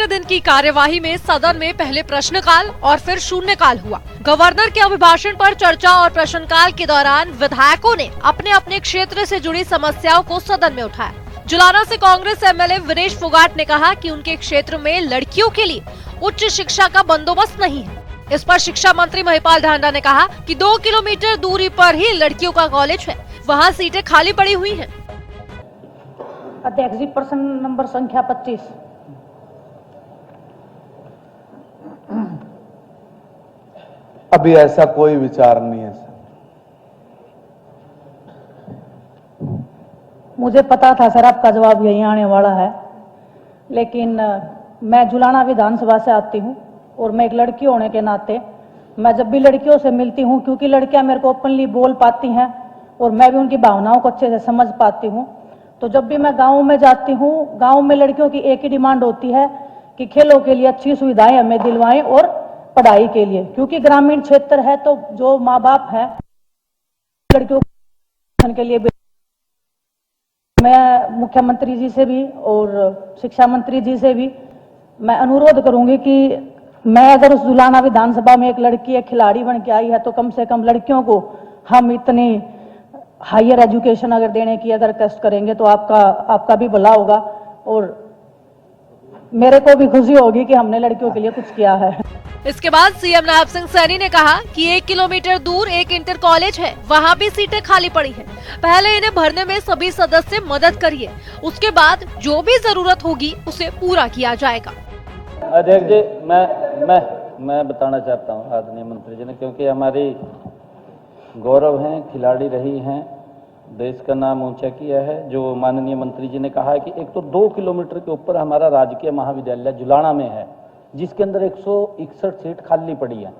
दिन की कार्यवाही में सदन में पहले प्रश्नकाल और फिर शून्यकाल हुआ। गवर्नर के अभिभाषण पर चर्चा और प्रश्नकाल के दौरान विधायकों ने अपने अपने क्षेत्र से जुड़ी समस्याओं को सदन में उठाया। जुलाना से कांग्रेस एमएलए विनेश फोगाट ने कहा कि उनके क्षेत्र में लड़कियों के लिए उच्च शिक्षा का बंदोबस्त नहीं है। इस पर शिक्षा मंत्री महिपाल ढांडा ने कहा कि 2 किलोमीटर दूरी पर ही लड़कियों का कॉलेज है, वहाँ सीटें खाली पड़ी हुई हैं। अध्यक्ष जी, प्रश्न नंबर संख्या 25। अभी ऐसा कोई विचार नहीं है सर। मुझे पता था सर आपका जवाब यही आने वाला है, लेकिन मैं जुलाना विधानसभा से आती हूँ और मैं एक लड़की होने के नाते मैं जब भी लड़कियों से मिलती हूँ, क्योंकि लड़कियां मेरे को ओपनली बोल पाती हैं और मैं भी उनकी भावनाओं को अच्छे से समझ पाती हूँ, तो जब भी मैं गाँव में जाती हूँ, गाँव में लड़कियों की एक ही डिमांड होती है कि खेलों के लिए अच्छी सुविधाएं हमें दिलवाएं और पढ़ाई के लिए, क्योंकि ग्रामीण क्षेत्र है तो जो माँ बाप हैं लड़कियों के लिए। मैं मुख्यमंत्री जी से भी और शिक्षा मंत्री जी से भी मैं अनुरोध करूंगी कि मैं अगर उस जुलाना विधानसभा में एक लड़की एक खिलाड़ी बन के आई है तो कम से कम लड़कियों को हम इतनी हायर एजुकेशन अगर देने की अगर कष्ट करेंगे तो आपका भी भला होगा और मेरे को भी खुशी होगी कि हमने लड़कियों के लिए कुछ किया है। इसके बाद सीएम नायब सिंह सैनी ने कहा कि 1 किलोमीटर दूर एक इंटर कॉलेज है, वहाँ भी सीटें खाली पड़ी हैं। पहले इन्हें भरने में सभी सदस्य मदद करिए, उसके बाद जो भी जरूरत होगी उसे पूरा किया जाएगा। अध्यक्ष जी, मैं बताना चाहता हूँ आदरणीय मंत्री जी ने, क्योंकि हमारी गौरव हैं, खिलाड़ी रही हैं, देश का नाम ऊंचा किया है। जो माननीय मंत्री जी ने कहा है कि एक तो 2 किलोमीटर के ऊपर हमारा राजकीय महाविद्यालय जुलाना में है, जिसके अंदर 161 सीट खाली पड़ी है।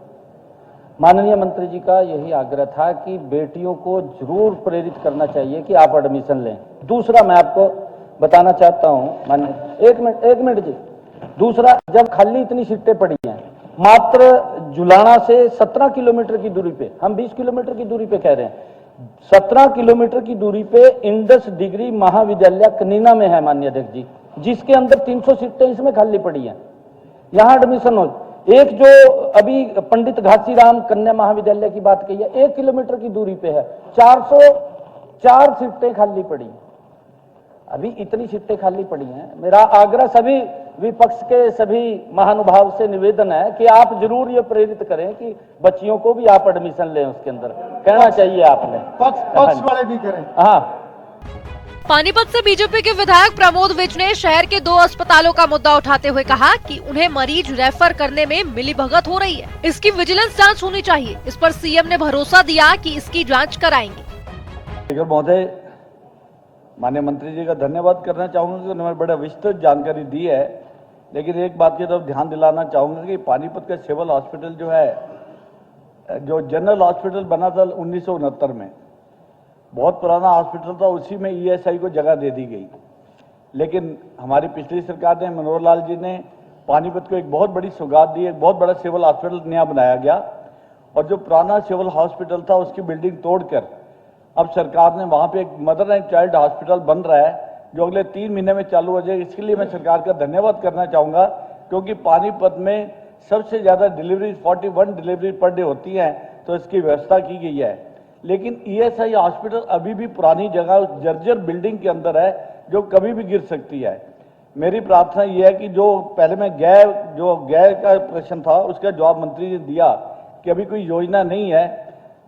माननीय मंत्री जी का यही आग्रह था कि बेटियों को जरूर प्रेरित करना चाहिए कि आप एडमिशन लें। दूसरा मैं आपको बताना चाहता हूं, माननीय एक मिनट जी। दूसरा, जब खाली इतनी सीटें पड़ी हैं, मात्र जुलाना से 17 किलोमीटर की दूरी पे, हम 20 किलोमीटर की दूरी पे कह रहे हैं, 17 किलोमीटर की दूरी पे इंडस डिग्री महाविद्यालय कनीना में है माननीय अध्यक्ष जी, जिसके अंदर 300 सीटें इसमें खाली पड़ी हैं। यहाँ एडमिशन हो। एक जो अभी पंडित घासीराम कन्या महाविद्यालय की बात कही है, 1 किलोमीटर की दूरी पे है, 404 सीटें खाली पड़ी। अभी इतनी सीटें खाली पड़ी हैं। मेरा आग्रह सभी विपक्ष के सभी महानुभाव से निवेदन है कि आप जरूर ये प्रेरित करें कि बच्चियों को भी आप एडमिशन लें, उसके अंदर कहना चाहिए आपने, पक्ष वाले भी करें। हाँ। पानीपत से बीजेपी के विधायक प्रमोद विज ने शहर के 2 अस्पतालों का मुद्दा उठाते हुए कहा कि उन्हें मरीज रेफर करने में मिलीभगत हो रही है, इसकी विजिलेंस जांच होनी चाहिए। इस पर सीएम ने भरोसा दिया कि इसकी जांच कराएंगे। महोदय, माननीय मंत्री जी का धन्यवाद करना चाहूंगा कि उन्होंने बड़ा विस्तृत जानकारी दी है, लेकिन एक बात की तरफ ध्यान दिलाना चाहूंगा कि पानीपत का सिविल हॉस्पिटल जो है, जो जनरल हॉस्पिटल बना था 1969 में, बहुत पुराना हॉस्पिटल था, उसी में ईएसआई को जगह दे दी गई। लेकिन हमारी पिछली सरकार ने, मनोहर लाल जी ने पानीपत को एक बहुत बड़ी सौगात दी, एक बहुत बड़ा सिविल हॉस्पिटल नया बनाया गया, और जो पुराना सिविल हॉस्पिटल था उसकी बिल्डिंग तोड़कर अब सरकार ने वहां पे एक मदर एंड चाइल्ड हॉस्पिटल बन रहा है, जो अगले 3 महीने में चालू हो जाएगा। इसके लिए मैं सरकार का धन्यवाद करना चाहूंगा, क्योंकि पानीपत में सबसे ज्यादा डिलीवरी 41 डिलीवरी पर डे होती है, तो इसकी व्यवस्था की गई है। लेकिन ईएसआई हॉस्पिटल अभी भी पुरानी जगह जर्जर बिल्डिंग के अंदर है, जो कभी भी गिर सकती है। मेरी प्रार्थना यह है कि जो पहले मैं गैर का प्रश्न था, उसका जवाब मंत्री ने दिया कि अभी कोई योजना नहीं है,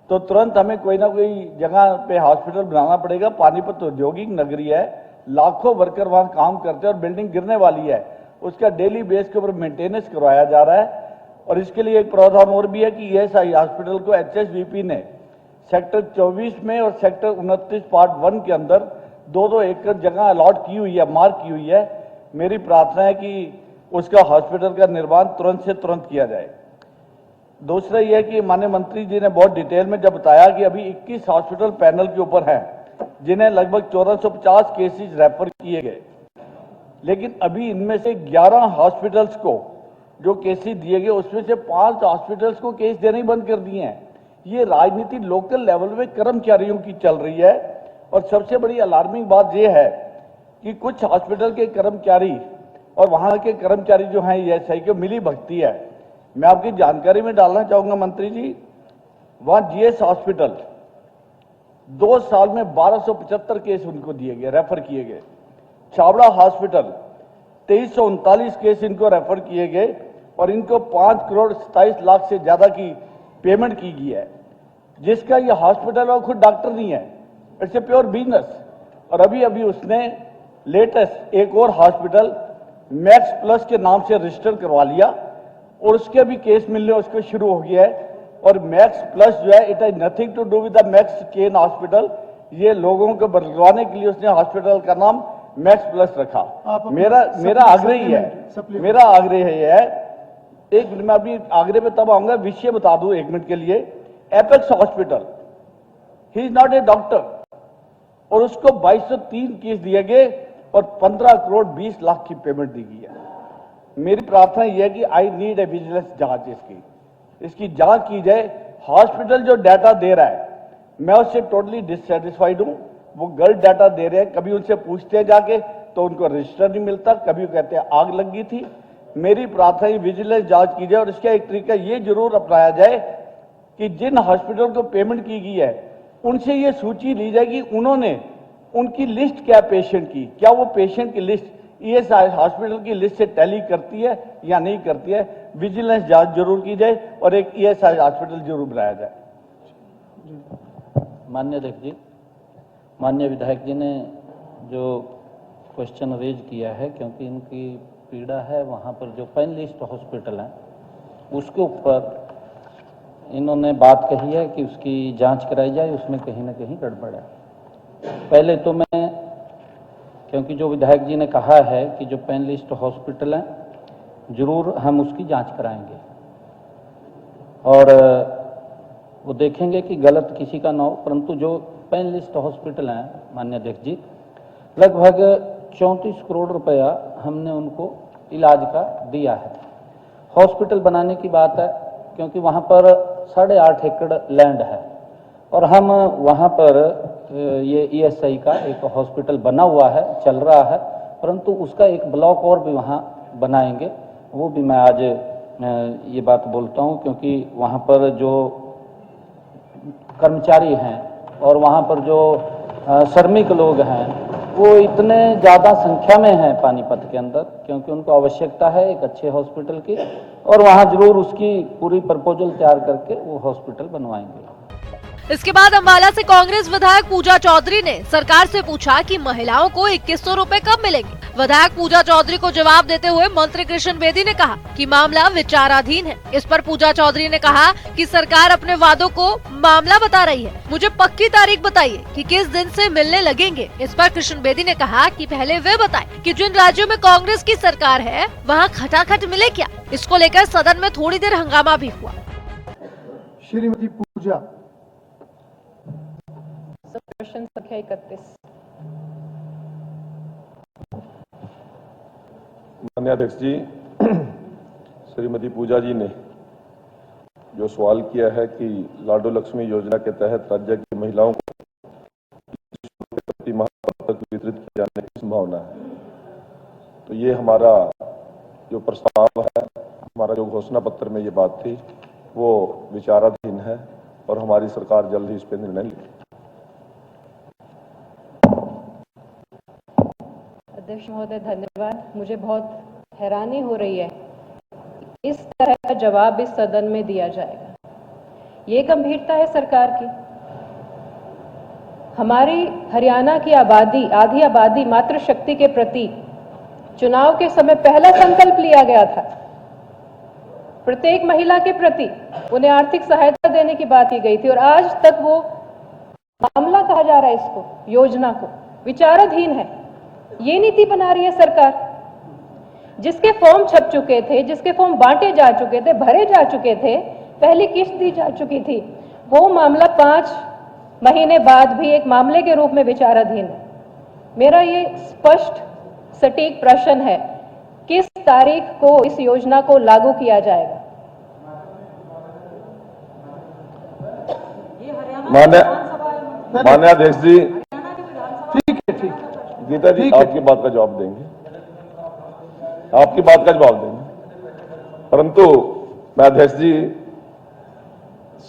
तो तुरंत हमें कोई ना कोई जगह पे हॉस्पिटल बनाना पड़ेगा। पानीपत औद्योगिक नगरी है, लाखों वर्कर वहां काम करते हैं और बिल्डिंग गिरने वाली है, उसका डेली बेस के ऊपर मेंटेनेंस करवाया जा रहा है। और इसके लिए एक प्रावधान और भी है कि ईएसआई हॉस्पिटल को एचएसवीपी ने सेक्टर 24 में और सेक्टर 29 पार्ट 1 के अंदर 2-2 एकड़ जगह अलॉट की हुई है, मार्क की हुई है। मेरी प्रार्थना है कि उसका हॉस्पिटल का निर्माण तुरंत से तुरंत किया जाए। दूसरा यह कि माननीय मंत्री जी ने बहुत डिटेल में जब बताया कि अभी 21 हॉस्पिटल पैनल के ऊपर हैं, जिन्हें लगभग 1450 केसेस रेफर किए गए, लेकिन अभी इनमें से 11 हॉस्पिटल्स को जो केसेस दिए गए, उसमें से 5 हॉस्पिटल्स को केस देने ही बंद कर दिए हैं। ये राजनीति लोकल लेवल में कर्मचारियों की चल रही है। और सबसे बड़ी अलार्मिंग बात यह है कि कुछ हॉस्पिटल के कर्मचारी और वहां के कर्मचारी जो हैं ईएसआई की मिली भगती है। मैं आपकी जानकारी में डालना चाहूंगा मंत्री जी, वहां जीएस हॉस्पिटल 2 साल में 1275 केस उनको दिए गए, रेफर किए गए। छावड़ा हॉस्पिटल 2339 केस इनको रेफर किए गए और इनको 5 करोड़ 27 लाख से ज्यादा की पेमेंट की गई है, जिसका ये हॉस्पिटल और खुद डॉक्टर नहीं है, इट्स ए प्योर बिजनेस। और अभी अभी उसने लेटेस्ट एक और हॉस्पिटल मैक्स प्लस के नाम से रजिस्टर करवा लिया और उसके भी केस मिलने उसको शुरू हो गया है। और मैक्स प्लस जो है, it has nothing to do with the Max chain hospital, ये लोगों को बदलवाने के लिए उसने हॉस्पिटल का नाम मैक्स प्लस रखा। मेरा आग्रह है, एक मिनट में अभी आग्रह पे तब आऊंगा, विषय बता दूं 1 मिनट के लिए। Apex hospital, he is not a doctor और उसको 2203 केस दिए गए और 15 करोड़ 20 लाख की पेमेंट दी गई है। मेरी प्रार्थना यह है कि आई नीड ए विजिलेंस जांच, इसकी जांच की जाए। हॉस्पिटल जो डाटा दे रहा है मैं उससे टोटली डिससेटिस्फाइड हूं। वो गलत डाटा दे रहे हैं, कभी उनसे पूछते हैं जाके तो उनको रजिस्टर नहीं मिलता, कभी कहते हैं आग लग गई थी। मेरी प्रार्थना है विजिलेंस जांच की जाए और इसका एक तरीका ये जरूर अपनाया जाए कि जिन हॉस्पिटल को पेमेंट की गई है उनसे ये सूची ली जाएगी, उन्होंने उनकी लिस्ट क्या पेशेंट की, क्या वो पेशेंट की लिस्ट ईएसआई हॉस्पिटल की लिस्ट से टैली करती है या नहीं करती है। विजिलेंस जांच जरूर की जाए और एक ईएसआई हॉस्पिटल जरूर बनाया जाए। माननीय अध्यक्ष जी, माननीय विधायक जी ने जो क्वेश्चन रेज किया है, क्योंकि इनकी पीड़ा है वहाँ पर जो पैनलिस्ट हॉस्पिटल है उसके ऊपर इन्होंने बात कही है कि उसकी जांच कराई जाए, उसमें कहीं ना कहीं गड़बड़ है। पहले तो मैं, क्योंकि जो विधायक जी ने कहा है कि जो पैनलिस्ट हॉस्पिटल है जरूर हम उसकी जांच कराएंगे और वो देखेंगे कि गलत किसी का ना हो, परंतु जो पैनलिस्ट हॉस्पिटल हैं माननीय अध्यक्ष जी, लगभग 34 करोड़ रुपया हमने उनको इलाज का दिया है। हॉस्पिटल बनाने की बात है, क्योंकि वहाँ पर 8.5 एकड़ लैंड है और हम वहाँ पर ये ईएसआई का एक हॉस्पिटल बना हुआ है, चल रहा है, परंतु उसका एक ब्लॉक और भी वहाँ बनाएंगे। वो भी मैं आज ये बात बोलता हूँ, क्योंकि वहाँ पर जो कर्मचारी हैं और वहाँ पर जो श्रमिक लोग हैं वो इतने ज़्यादा संख्या में हैं पानीपत के अंदर, क्योंकि उनको आवश्यकता है एक अच्छे हॉस्पिटल की और वहाँ जरूर उसकी पूरी प्रपोजल तैयार करके वो हॉस्पिटल बनवाएंगे। इसके बाद अम्बाला से कांग्रेस विधायक पूजा चौधरी ने सरकार से पूछा कि महिलाओं को 2100 रुपए कब मिलेंगे। विधायक पूजा चौधरी को जवाब देते हुए मंत्री कृष्ण बेदी ने कहा कि मामला विचाराधीन है। इस पर पूजा चौधरी ने कहा कि सरकार अपने वादों को मामला बता रही है, मुझे पक्की तारीख बताइए कि किस दिन से मिलने लगेंगे। इस पर कृष्ण बेदी ने कहा कि पहले वे बताएं कि जिन राज्यों में कांग्रेस की सरकार है वहाँ खटाखट मिले क्या। इसको लेकर सदन में थोड़ी देर हंगामा भी हुआ। श्रीमती पूजा, प्रश्न संख्या 31। माननीय अध्यक्ष जी, श्रीमती पूजा जी ने जो सवाल किया है कि लाडो लक्ष्मी योजना के तहत राज्य की महिलाओं को प्रति माह तक वितरित किए जाने की संभावना है, तो ये हमारा जो प्रस्ताव है, हमारा जो घोषणा पत्र में ये बात थी, वो विचाराधीन है और हमारी सरकार जल्द ही इस पर निर्णय लेगी। अध्यक्ष महोदय धन्यवाद। मुझे बहुत हैरानी हो रही है इस तरह का जवाब इस सदन में दिया जाएगा। ये गंभीरता है सरकार की। हमारी हरियाणा की आबादी, आधी आबादी मातृशक्ति के प्रति चुनाव के समय पहला संकल्प लिया गया था। प्रत्येक महिला के प्रति उन्हें आर्थिक सहायता देने की बात की गई थी और आज तक वो मामला कहा जा रहा है, इसको योजना को विचाराधीन है। ये नीति बना रही है सरकार। जिसके फॉर्म छप चुके थे, जिसके फॉर्म बांटे जा चुके थे, भरे जा चुके थे, पहली किस्त दी जा चुकी थी, वो मामला 5 महीने बाद भी एक मामले के रूप में विचाराधीन है। मेरा ये स्पष्ट सटीक प्रश्न है, किस तारीख को इस योजना को लागू किया जाएगा? माननीय अध्यक्ष जी, ठीक है, ठीक है। गीता जी आपकी बात का जवाब देंगे। आपकी बात का जवाब देंगे। परंतु मैं अध्यक्ष जी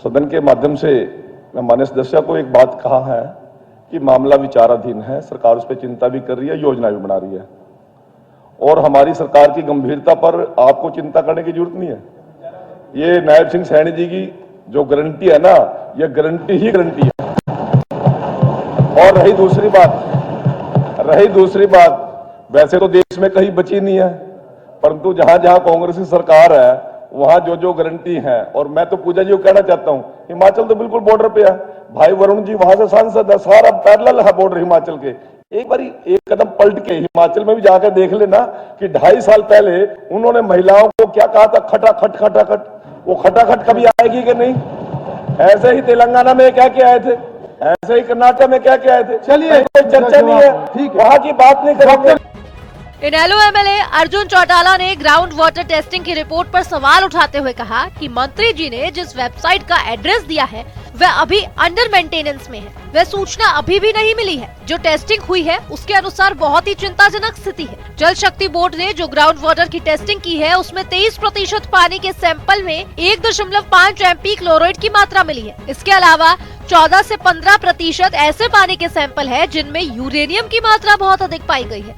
सदन के माध्यम से मैं माननीय सदस्य को एक बात कहा है कि मामला विचाराधीन है, सरकार उस पर चिंता भी कर रही है, योजना भी बना रही है और हमारी सरकार की गंभीरता पर आपको चिंता करने की जरूरत नहीं है। ये नायब सिंह सैनी जी की जो गारंटी है ना, ये गारंटी ही गारंटी है। और रही दूसरी बात, वैसे तो देश में कहीं बची नहीं है, परंतु जहां जहां कांग्रेस की सरकार है वहां जो जो गारंटी है, और मैं तो पूजा जी को कहना चाहता हूं, हिमाचल तो बिल्कुल बॉर्डर पे है, भाई वरुण जी वहां से सांसद है, सारा पैरेलल है बॉर्डर हिमाचल के। एक बार एक कदम पलट के हिमाचल में भी जाकर देख लेना कि 2.5 साल पहले उन्होंने महिलाओं को क्या कहा था, खटाखट। वो खटाखट कभी आएगी कि नहीं? ऐसे ही तेलंगाना में क्या क्या आए थे, ऐसे ही कर्नाटक में क्या क्या आए थे। चलिए, कोई चर्चा नहीं है, ठीक है, वहां की बात नहीं करेंगे। इनेलो एमएलए अर्जुन चौटाला ने ग्राउंड वाटर टेस्टिंग की रिपोर्ट पर सवाल उठाते हुए कहा कि मंत्री जी ने जिस वेबसाइट का एड्रेस दिया है वह अभी अंडर मेंटेनेंस में है, वह सूचना अभी भी नहीं मिली है। जो टेस्टिंग हुई है उसके अनुसार बहुत ही चिंताजनक स्थिति है। जल शक्ति बोर्ड ने जो ग्राउंड वाटर की टेस्टिंग की है उसमें 23% पानी के सैंपल में 1.5 MP क्लोराइड की मात्रा मिली है। इसके अलावा 14 से 15% ऐसे पानी के सैंपल है जिनमें यूरेनियम की मात्रा बहुत अधिक पाई गई है।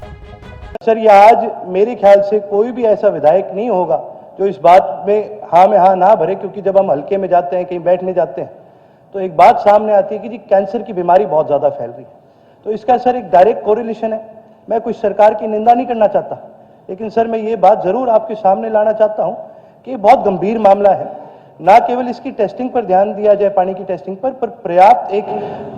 सर, ये आज मेरे ख्याल से कोई भी ऐसा विधायक नहीं होगा जो इस बात में हाँ ना भरे, क्योंकि जब हम हल्के में जाते हैं, कहीं बैठने जाते हैं, तो एक बात सामने आती है कि जी कैंसर की बीमारी बहुत ज्यादा फैल रही है। तो इसका सर एक डायरेक्ट कोरिलेशन है। मैं कुछ सरकार की निंदा नहीं करना चाहता, लेकिन सर मैं ये बात जरूर आपके सामने लाना चाहता हूं कि ये बहुत गंभीर मामला है। ना केवल इसकी टेस्टिंग पर ध्यान दिया जाए, पानी की टेस्टिंग पर पर्याप्त एक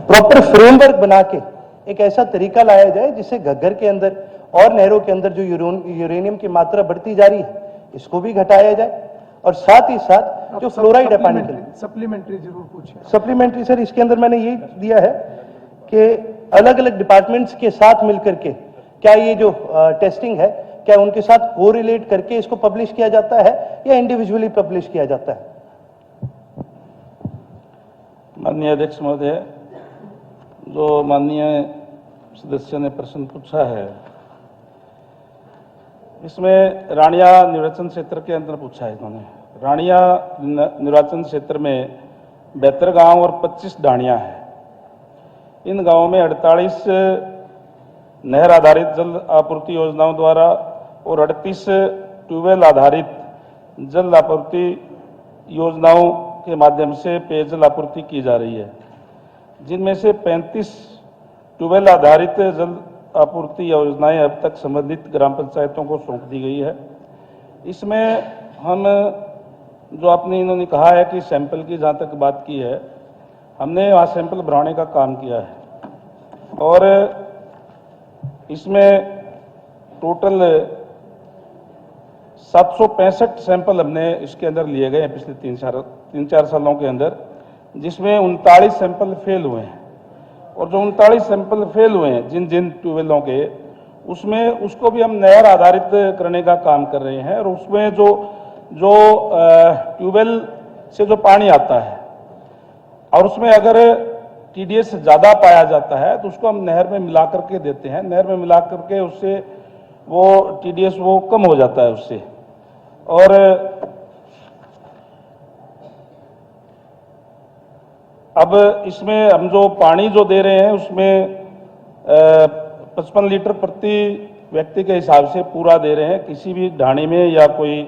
प्रॉपर फ्रेमवर्क बना के एक ऐसा तरीका लाया जाए जिससे घग्गर के अंदर और नहरों के अंदर जो यूरेनियम की मात्रा बढ़ती जा रही है इसको भी घटाया जाए, और साथ ही साथ जो फ्लोराइड है पानी के, सप्लीमेंट्री जरूर पूछें। सप्लीमेंट्री सर इसके अंदर मैंने ये दिया है कि अलग अलग डिपार्टमेंट्स के साथ मिलकर के क्या ये जो टेस्टिंग है क्या उनके साथ कोरिलेट करके इसको पब्लिश किया जाता है या इंडिविजुअली पब्लिश किया जाता है? माननीय अध्यक्ष महोदय, जो माननीय सदस्य ने प्रश्न पूछा है इसमें रानिया निर्वाचन क्षेत्र के अंदर पूछा है इन्होंने। रानिया निर्वाचन क्षेत्र में 72 गांव और 25 ढाणियां हैं। इन गांवों में 48 नहर आधारित जल आपूर्ति योजनाओं द्वारा और 38 ट्यूबवेल आधारित जल आपूर्ति योजनाओं के माध्यम से पेयजल आपूर्ति की जा रही है, जिनमें से 35 ट्यूबवेल आधारित जल आपूर्ति योजनाएं अब तक संबंधित ग्राम पंचायतों को सौंप दी गई है। इसमें हम जो आपने इन्होंने कहा है कि सैंपल की जहाँ तक बात की है, हमने वहाँ सैंपल भराने का काम किया है और इसमें टोटल 765 सैंपल हमने इसके अंदर लिए गए हैं पिछले 3-4 सालों के अंदर, जिसमें 39 सैंपल फेल हुए हैं। और जो 39 सैंपल फेल हुए हैं जिन जिन ट्यूबवेलों के, उसमें उसको भी हम नहर आधारित करने का काम कर रहे हैं। और उसमें जो ट्यूबवेल से जो पानी आता है और उसमें अगर टीडीएस ज़्यादा पाया जाता है तो उसको हम नहर में मिला करके देते हैं। नहर में मिला करके उससे वो टीडीएस वो कम हो जाता है उससे। और अब इसमें हम जो पानी जो दे रहे हैं उसमें 55 लीटर प्रति व्यक्ति के हिसाब से पूरा दे रहे हैं। किसी भी ढाणी में या कोई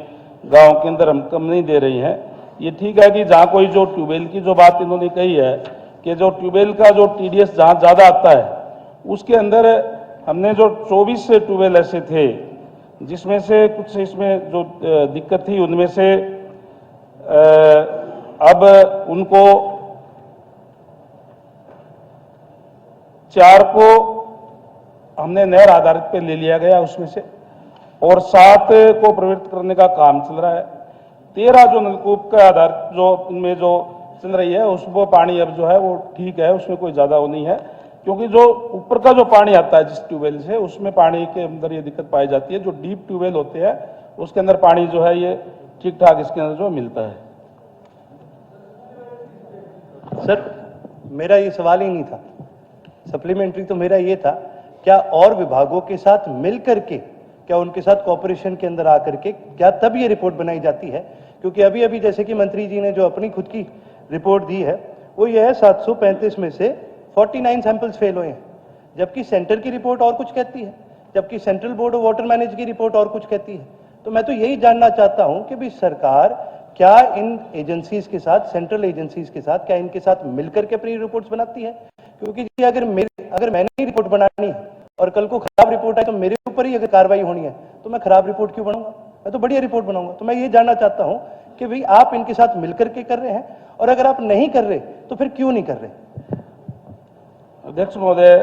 गांव के अंदर हम कम नहीं दे रही हैं। ये ठीक है कि जहाँ कोई जो ट्यूबवेल की जो बात इन्होंने कही है कि जो ट्यूबवेल का जो टीडीएस जहाँ ज़्यादा आता है उसके अंदर हमने जो 24 ट्यूबवेल ऐसे थे जिसमें से कुछ इसमें जो दिक्कत थी उनमें से अब उनको 4 को हमने नहर आधारित पे ले लिया गया उसमें से, और 7 को प्रवृत्त करने का काम चल रहा है। 13 जो नलकूप का आधार जो इनमें जो चल रही है उसमें पानी अब जो है वो ठीक है, उसमें कोई ज़्यादा वो नहीं है, क्योंकि जो ऊपर का जो पानी आता है जिस ट्यूबवेल से उसमें पानी के अंदर ये दिक्कत पाई जाती है। जो डीप ट्यूबवेल होते हैं उसके अंदर पानी जो है ये ठीक ठाक इसके अंदर जो मिलता है। सर मेरा ये सवाल ही नहीं था, सप्लीमेंट्री तो मेरा ये था, क्या और विभागों के साथ मिल करके क्या उनके साथ कॉपरेशन के अंदर आकर के क्या तब ये रिपोर्ट बनाई जाती है? क्योंकि अभी अभी जैसे कि मंत्री जी ने जो अपनी खुद की रिपोर्ट दी है वो ये है 735 में से 49 सैंपल्स फेल हुए हैं, जबकि सेंटर की रिपोर्ट और कुछ कहती है, जबकि central board of water manage की रिपोर्ट और कुछ कहती है। तो मैं तो यही जानना चाहता हूं कि भी सरकार क्या इन एजेंसीज के साथ, सेंट्रल एजेंसीज के साथ, क्या इनके साथ मिलकर के प्री रिपोर्ट्स बनाती है? क्योंकि जी अगर मैंने ही रिपोर्ट बनानी है और कल को खराब रिपोर्ट आए तो मेरे ऊपर ही अगर कार्रवाई होनी है तो मैं खराब रिपोर्ट क्यों बनाऊंगा? मैं तो बढ़िया रिपोर्ट बनाऊंगा। तो मैं ये जानना चाहता हूं कि भाई आप इनके साथ मिलकर के कर रहे हैं, और अगर आप नहीं कर रहे तो फिर क्यों नहीं कर रहे? अध्यक्ष महोदय,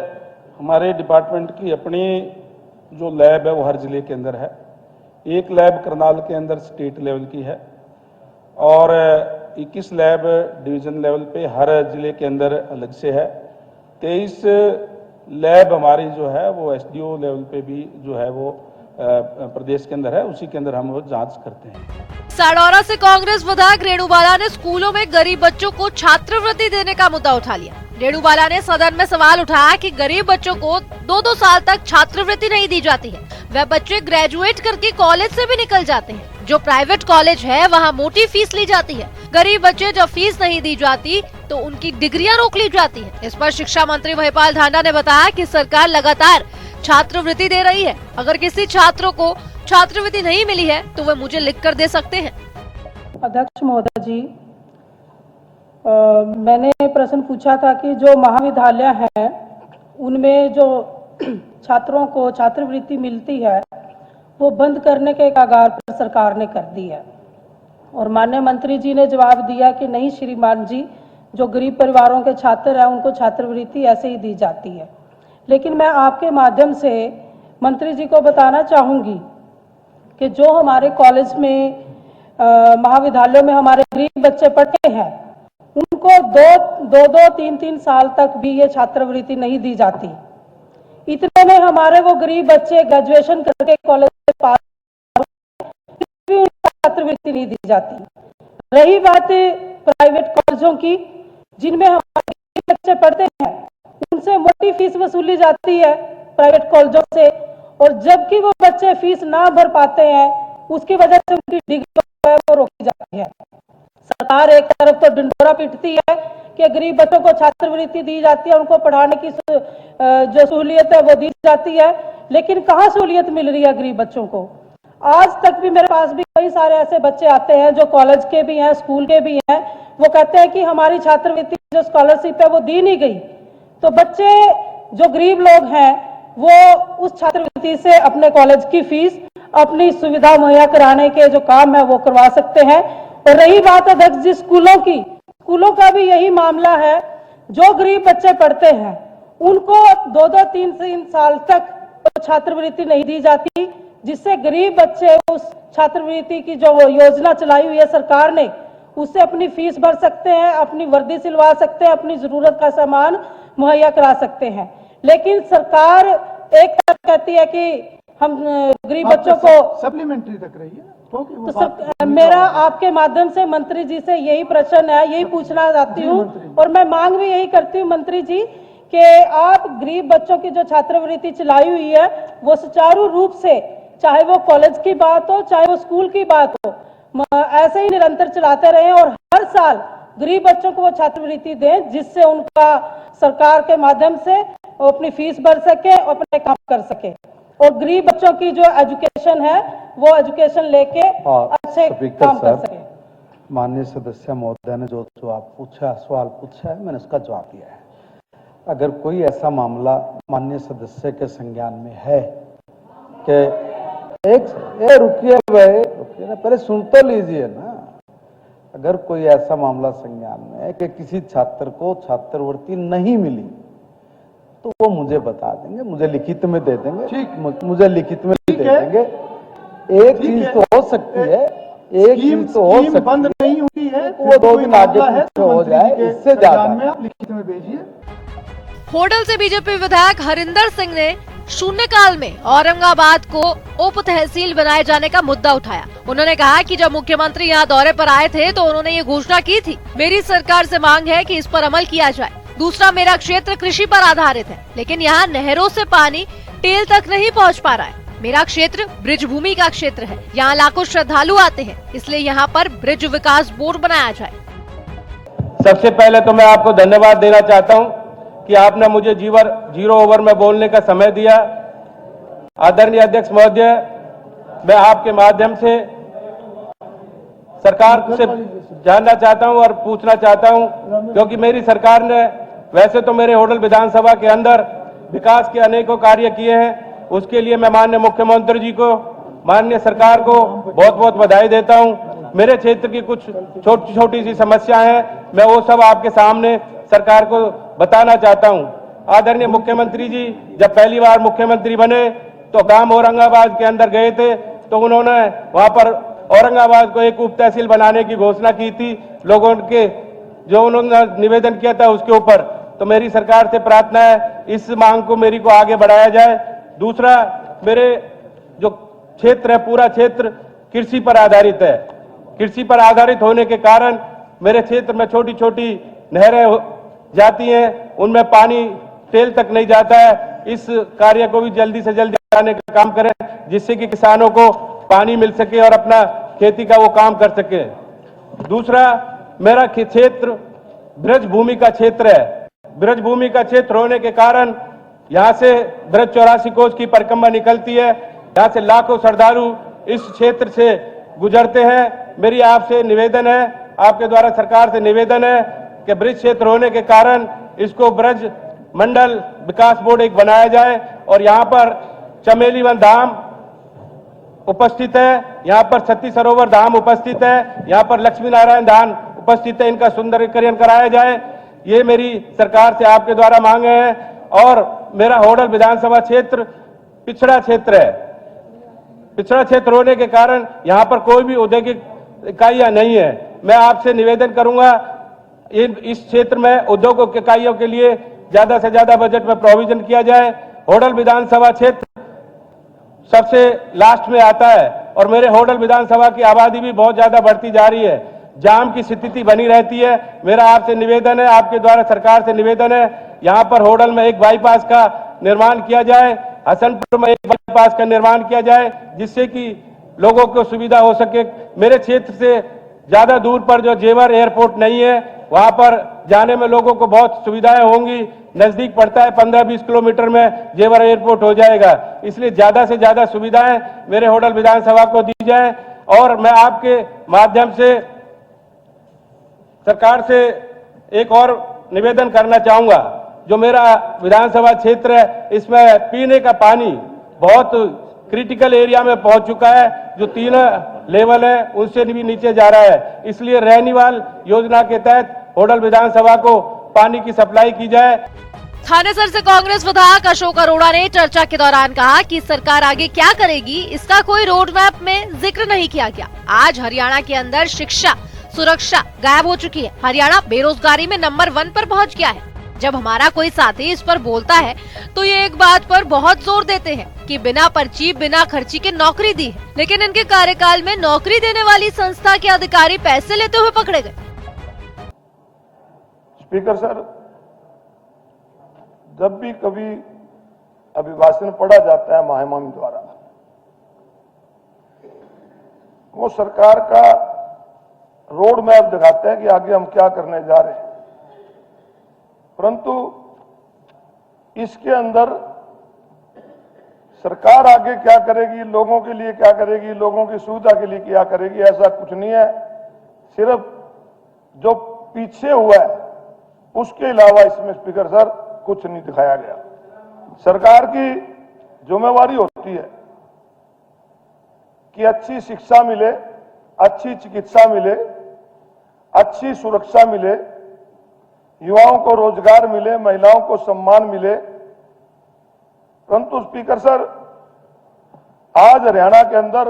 हमारे डिपार्टमेंट की अपनी जो लैब है वो हर जिले के अंदर है। एक लैब करनाल के अंदर स्टेट लेवल की है और 21 लैब डिवीजन लेवल पे हर जिले के अंदर अलग से है। 23 लैब हमारी जो है वो एसडीओ लेवल पे भी जो है वो प्रदेश के अंदर है, उसी के अंदर हम वो जांच करते हैं। साड़ौरा से कांग्रेस विधायक रेणुबाला ने स्कूलों में गरीब बच्चों को छात्रवृत्ति देने का मुद्दा उठा लिया। रेणुबाला ने सदन में सवाल उठाया कि गरीब बच्चों को 2-2 साल तक छात्रवृत्ति नहीं दी जाती है। वह बच्चे ग्रेजुएट करके कॉलेज से भी निकल जाते हैं। जो प्राइवेट कॉलेज है वहाँ मोटी फीस ली जाती है। गरीब बच्चे जब फीस नहीं दी जाती तो उनकी डिग्रियां रोक ली जाती है। इस पर शिक्षा मंत्री महिपाल ढांडा ने बताया कि सरकार लगातार छात्रवृत्ति दे रही है। अगर किसी छात्रों को छात्रवृत्ति नहीं मिली है तो वे मुझे लिख कर दे सकते हैं। अध्यक्ष महोदय जी, मैंने प्रश्न पूछा था कि जो महाविद्यालय हैं उनमें जो छात्रों को छात्रवृत्ति मिलती है वो बंद करने के कगार पर सरकार ने कर दी है, और माननीय मंत्री जी ने जवाब दिया कि नहीं श्रीमान जी, जो गरीब परिवारों के छात्र हैं उनको छात्रवृत्ति ऐसे ही दी जाती है। लेकिन मैं आपके माध्यम से मंत्री जी को बताना चाहूँगी कि जो हमारे कॉलेज में महाविद्यालयों में हमारे गरीब बच्चे पढ़ते हैं उनको 2-3 साल तक भी ये छात्रवृत्ति नहीं दी जाती। इतने में हमारे वो गरीब बच्चे ग्रेजुएशन करके कॉलेज से पास भी उनको छात्रवृत्ति नहीं दी जाती। रही बात प्राइवेट कॉलेजों की, जिनमें हमारे बच्चे पढ़ते हैं उनसे मोटी फीस वसूली जाती है प्राइवेट कॉलेजों से, और जबकि वो बच्चे फीस ना भर पाते हैं उसकी वजह से उनकी डिग्री वो रोकी जाती है। सरकार एक तरफ तो डंडोरा पीटती है कि गरीब बच्चों को छात्रवृत्ति दी जाती है, उनको पढ़ाने की जो सहूलियत है वो दी जाती है, लेकिन कहाँ सहूलियत मिल रही है गरीब बच्चों को? आज तक भी मेरे पास भी कई सारे ऐसे बच्चे आते हैं जो कॉलेज के भी हैं, स्कूल के भी हैं, वो कहते हैं कि हमारी छात्रवृत्ति जो स्कॉलरशिप है वो दी नहीं गई। तो बच्चे जो गरीब लोग हैं वो उस छात्रवृत्ति से अपने कॉलेज की फीस, अपनी सुविधा मुहैया कराने के जो काम है वो करवा सकते हैं। और रही बात अध्यक्ष जी स्कूलों की, स्कूलों का भी यही मामला है। जो गरीब बच्चे पढ़ते हैं उनको 2-3 साल तक छात्रवृत्ति नहीं दी जाती, जिससे गरीब बच्चे उस छात्रवृत्ति की जो योजना चलाई हुई है सरकार ने उससे अपनी फीस भर सकते हैं, अपनी वर्दी सिलवा सकते हैं, अपनी जरूरत का सामान मुहैया करा सकते हैं। लेकिन सरकार एक तरफ कहती है कि हम गरीब बच्चों को सप्लीमेंट्री तक रही है। तो मेरा आपके माध्यम से मंत्री जी से यही प्रश्न है, यही पूछना चाहती हूँ और मैं मांग भी यही करती हूँ मंत्री जी कि आप गरीब बच्चों की जो छात्रवृत्ति चलाई हुई है वो सुचारू रूप से, चाहे वो कॉलेज की बात हो चाहे वो स्कूल की बात हो, ऐसे ही निरंतर चलाते रहें और हर साल गरीब बच्चों को वो छात्रवृत्ति दें, जिससे उनका सरकार के माध्यम से वो अपनी फीस भर सके और अपने काम कर सके, और गरीब बच्चों की जो एजुकेशन है वो एजुकेशन लेके अच्छे काम कर सके। माननीय सदस्य महोदय ने जो सवाल पूछा है मैंने उसका जवाब दिया है। अगर कोई ऐसा मामला माननीय सदस्य के संज्ञान में है कि रुकिए ना, पहले सुन तो लीजिए ना। अगर कोई ऐसा मामला संज्ञान में है कि किसी छात्र को छात्रवृत्ति नहीं मिली तो वो मुझे बता देंगे, मुझे लिखित में दे देंगे। ठीक, मुझे लिखित में दे देंगे। एक चीज तो हो सकती है, एक चीज तो हो सकती बंद नहीं हुई है, वो 2 दिन आगे पीछे हो जाए, इससे ज्यादा में आप लिखित में भेजिए। होडल से बीजेपी विधायक हरिंदर सिंह ने शून्यकाल में औरंगाबाद को उप तहसील बनाए जाने का मुद्दा उठाया। उन्होंने कहा कि जब मुख्यमंत्री यहां दौरे पर आए थे तो उन्होंने ये घोषणा की थी। मेरी सरकार से मांग है कि इस पर अमल किया जाए। दूसरा, मेरा क्षेत्र कृषि पर आधारित है, लेकिन यहाँ नहरों से पानी टेल तक नहीं पहुँच पा रहा है। मेरा क्षेत्र ब्रिज भूमि का क्षेत्र है, यहाँ लाखों श्रद्धालु आते हैं, इसलिए यहाँ पर ब्रिज विकास बोर्ड बनाया जाए। सबसे पहले तो मैं आपको धन्यवाद देना चाहता हूं कि आपने मुझे 0 ओवर में बोलने का समय दिया। आदरणीय अध्यक्ष महोदय, मैं आपके माध्यम से सरकार से जानना चाहता हूं और पूछना चाहता हूं, क्योंकि मेरी सरकार ने वैसे तो मेरे होडल विधानसभा के अंदर विकास के अनेकों कार्य किए हैं। उसके लिए मैं माननीय मुख्यमंत्री जी को, माननीय सरकार को बहुत बहुत बधाई देता हूं। मेरे क्षेत्र की कुछ छोटी छोटी सी समस्याएं हैं, मैं वो सब आपके सामने सरकार को बताना चाहता हूं। आदरणीय मुख्यमंत्री जी जब पहली बार मुख्यमंत्री बने तो गांव औरंगाबाद के अंदर गए थे, तो उन्होंने वहां पर औरंगाबाद को एक उप तहसील बनाने की घोषणा की थी। लोगों के जो उन्होंने निवेदन किया था उसके ऊपर, तो मेरी सरकार से प्रार्थना है इस मांग को मेरी को आगे बढ़ाया जाए। दूसरा, मेरे जो क्षेत्र है पूरा क्षेत्र कृषि पर आधारित है। कृषि पर आधारित होने के कारण मेरे क्षेत्र में छोटी छोटी नहरें जाती हैं, उनमें पानी तेल तक नहीं जाता है। इस कार्य को भी जल्दी से जल्दी कराने का काम करें, जिससे कि किसानों को पानी मिल सके और अपना खेती का वो काम कर सके। दूसरा, मेरा क्षेत्र ब्रज भूमि का क्षेत्र है। ब्रज भूमि का क्षेत्र होने के कारण यहाँ से ब्रज 84 कोस की परिक्रमा निकलती है। यहाँ से लाखों श्रद्धालु इस क्षेत्र से गुजरते हैं। मेरी आपसे निवेदन है, आपके द्वारा सरकार से निवेदन है कि ब्रिज क्षेत्र होने के कारण इसको ब्रज मंडल विकास बोर्ड एक बनाया जाए और यहाँ पर चमेली वन धाम उपस्थित है, यहाँ पर सती सरोवर धाम उपस्थित है, यहाँ पर लक्ष्मी नारायण धाम उपस्थित है, इनका सुंदरीकरण कराया जाए। ये मेरी सरकार से आपके द्वारा मांगे हैं। और मेरा होडल विधानसभा क्षेत्र पिछड़ा क्षेत्र है। पिछड़ा क्षेत्र होने के कारण यहाँ पर कोई भी औद्योगिक इकाइयां नहीं है। मैं आपसे निवेदन करूंगा इस क्षेत्र में उद्योग इकाइयों के लिए ज्यादा से ज्यादा बजट में प्रोविजन किया जाए। होडल विधानसभा क्षेत्र सबसे लास्ट में आता है और मेरे होडल विधानसभा की आबादी भी बहुत ज्यादा बढ़ती जा रही है। जाम की स्थिति बनी रहती है। मेरा आपसे निवेदन है, आपके द्वारा सरकार से निवेदन है, यहाँ पर होडल में एक बाईपास का निर्माण किया जाए, हसनपुर में एक बाईपास का निर्माण किया जाए, जिससे कि लोगों को सुविधा हो सके। मेरे क्षेत्र से ज्यादा दूर पर जो जेवर एयरपोर्ट नहीं है, वहां पर जाने में लोगों को बहुत सुविधाएं होंगी। नजदीक पड़ता है, 15-20 किलोमीटर में जेवर एयरपोर्ट हो जाएगा। इसलिए ज्यादा से ज्यादा सुविधाएं मेरे होडल विधानसभा को दी जाए। और मैं आपके माध्यम से सरकार से एक और निवेदन करना चाहूंगा। जो मेरा विधानसभा क्षेत्र है, इसमें पीने का पानी बहुत क्रिटिकल एरिया में पहुंच चुका है। जो 3 लेवल है उनसे भी नीचे जा रहा है। इसलिए रैनीवाल योजना के तहत होडल विधानसभा को पानी की सप्लाई की जाए। थानेसर से कांग्रेस विधायक अशोक अरोड़ा ने चर्चा के दौरान कहा कि सरकार आगे क्या करेगी, इसका कोई रोड मैप में जिक्र नहीं किया गया। आज हरियाणा के अंदर शिक्षा, सुरक्षा गायब हो चुकी है। हरियाणा बेरोजगारी में नंबर 1 पर पहुंच गया है। जब हमारा कोई साथी इस पर बोलता है तो ये एक बात पर बहुत जोर देते हैं कि बिना पर्ची बिना खर्ची के नौकरी दी है, लेकिन इनके कार्यकाल में नौकरी देने वाली संस्था के अधिकारी पैसे लेते हुए पकड़े गए। स्पीकर सर, जब भी कभी अभिभाषण पढ़ा जाता है महामहिम द्वारा, वो सरकार का रोड मैप दिखाते हैं कि आगे हम क्या करने जा रहे हैं, परंतु इसके अंदर सरकार आगे क्या करेगी, लोगों के लिए क्या करेगी, लोगों की सुविधा के लिए क्या करेगी, ऐसा कुछ नहीं है। सिर्फ जो पीछे हुआ है उसके अलावा इसमें स्पीकर सर कुछ नहीं दिखाया गया। सरकार की जिम्मेवारी होती है कि अच्छी शिक्षा मिले, अच्छी चिकित्सा मिले, अच्छी सुरक्षा मिले, युवाओं को रोजगार मिले, महिलाओं को सम्मान मिले। परंतु स्पीकर सर, आज हरियाणा के अंदर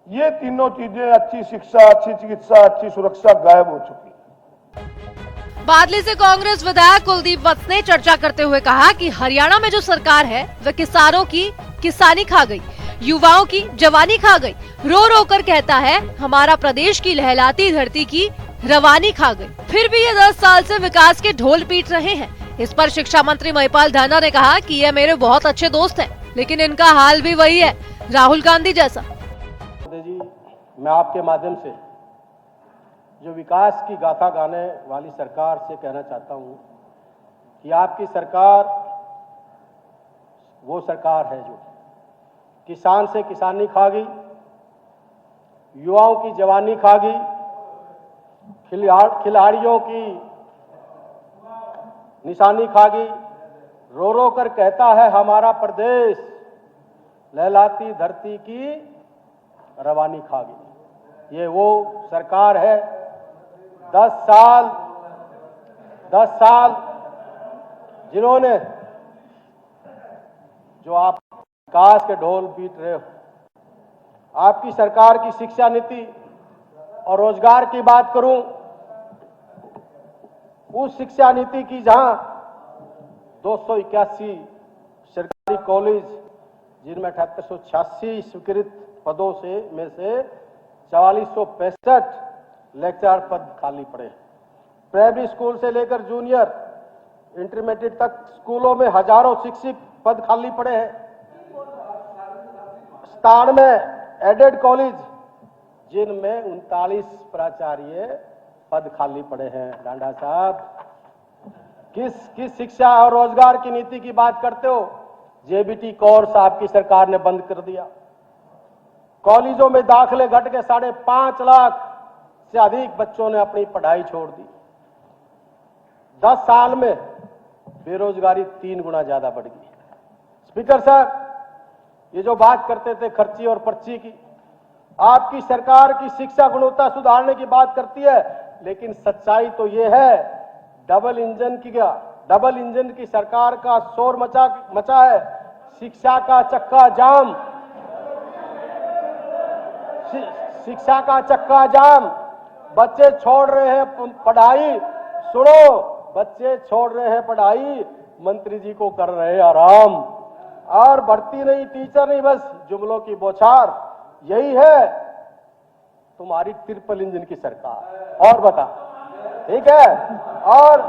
ये तीनों चीजें, अच्छी शिक्षा, अच्छी चिकित्सा, अच्छी सुरक्षा, गायब हो चुकी। बादली से कांग्रेस विधायक कुलदीप वत्स ने चर्चा करते हुए कहा कि हरियाणा में जो सरकार है वह किसानों की किसानी खा गई, युवाओं की जवानी खा गई। रो रो कर कहता है हमारा प्रदेश की लहलाती धरती की रवानी खा गई। फिर भी ये 10 साल से विकास के ढोल पीट रहे हैं। इस पर शिक्षा मंत्री महिपाल ढांडा ने कहा कि ये मेरे बहुत अच्छे दोस्त हैं, लेकिन इनका हाल भी वही है, राहुल गांधी जैसा। जी, मैं आपके माध्यम से जो विकास की गाथा गाने वाली सरकार से कहना चाहता हूं कि आपकी सरकार वो सरकार है जो किसान से किसानी खा गई, युवाओं की जवानी खा गई, खिलाड़ियों की निशानी खा गई, रो रो कर कहता है हमारा प्रदेश, लहलाती धरती की रवानी खा गई। ये वो सरकार है। 10 साल जिन्होंने जो आप विकास के ढोल पीट रहे हो, आपकी सरकार की शिक्षा नीति और रोजगार की बात करूं, उस शिक्षा नीति की जहां 281 सरकारी कॉलेज जिनमें 7886 स्वीकृत पदों से में से 4465 लेक्चरर पद खाली पड़े हैं। प्राइमरी स्कूल से लेकर जूनियर इंटरमीडिएट तक स्कूलों में हजारों शिक्षक पद खाली पड़े हैं। 97 एडेड कॉलेज जिनमें 39 प्राचार्य पद खाली पड़े हैं। डांडा साहब, किस शिक्षा और रोजगार की नीति की बात करते हो? जेबीटी कोर्स आपकी सरकार ने बंद कर दिया। कॉलेजों में दाखिले घट के 5.5 लाख से अधिक बच्चों ने अपनी पढ़ाई छोड़ दी। 10 साल में बेरोजगारी 3 गुना ज्यादा बढ़ गई। स्पीकर साहब, ये जो बात करते थे खर्ची और पर्ची की, आपकी सरकार की शिक्षा गुणवत्ता सुधारने की बात करती है, लेकिन सच्चाई तो ये है डबल इंजन की सरकार का शोर मचा है। शिक्षा का चक्का जाम, शिक्षा का चक्का जाम। बच्चे छोड़ रहे हैं पढ़ाई, सुनो, बच्चे छोड़ रहे हैं पढ़ाई, मंत्री जी को कर रहे हैं आराम। और भर्ती नहीं, टीचर नहीं, बस जुमलों की बौछार। यही है तुम्हारी ट्रिपल इंजन की सरकार। और बता, ठीक है? और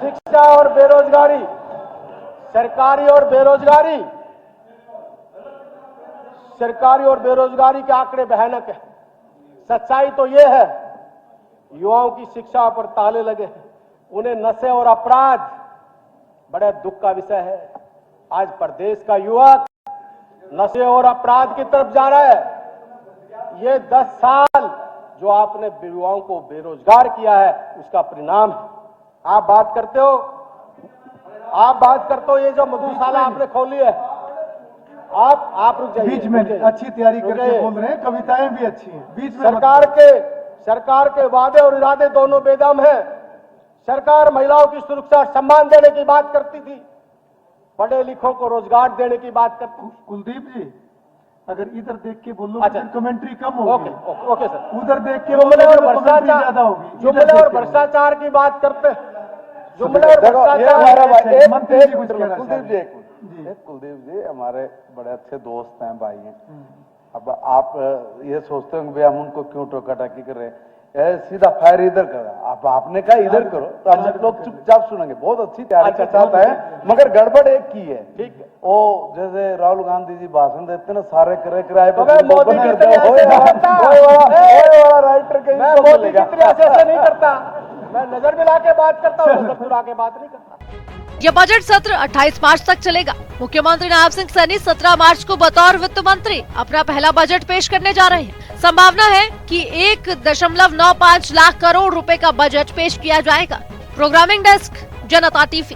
शिक्षा और बेरोजगारी, सरकारी और बेरोजगारी के आंकड़े भयानक है। सच्चाई तो ये है, युवाओं की शिक्षा पर ताले लगे हैं, उन्हें नशे और अपराध बड़े दुख का विषय है। आज प्रदेश का युवक नशे और अपराध की तरफ जा रहा है। ये 10 साल जो आपने युवाओं को बेरोजगार किया है, उसका परिणाम है। आप बात करते हो ये जो मधुशाला आपने खोली है, आप रुक जाइए। बीच में अच्छी तैयारी करके बोल रहे हैं, कविताएं भी अच्छी हैं। बीच में सरकार के वादे और इरादे दोनों बेदम हैं। सरकार महिलाओं की सुरक्षा और सम्मान देने की बात करती थी, पढ़े लिखों को रोजगार देने की बात करती थी। कुलदीप जी, अगर इधर देख के बोलो अच्छा, तो कमेंट्री कम होगी। Okay sir. उधर देख के जुमले और भ्रष्टाचार ज्यादा होगी। जुमले और भ्रष्टाचार की बात करते, जुमले और भ्रष्टाचार। मंत्री जी कुछ कहना कुलदीप जी हमारे बड़े अच्छे दोस्त हैं, भाई हैं। अब आप ये सोचते होंगे भैया हम उनको क्यों टोका टाकी कर रहे हैं? सीधा फायर इधर करो। आपने कहा इधर करो, तो हम लोग चुपचाप सुनेंगे। बहुत अच्छी तैयारी के साथ है, मगर गड़बड़ एक की है। ठीक है, वो जैसे राहुल गांधी जी भाषण देते ना, सारे करे किराए पर मोदी की तरह ऐसे नहीं करता। मैं नजर मिला के बात करता हूँ, नजर चुरा के बात नहीं करता। यह बजट सत्र 28 मार्च तक चलेगा। मुख्यमंत्री नायब सिंह सैनी 17 मार्च को बतौर वित्त मंत्री अपना पहला बजट पेश करने जा रहे हैं। संभावना है कि 1.95 लाख करोड़ रुपए का बजट पेश किया जाएगा। प्रोग्रामिंग डेस्क, जनता टीवी।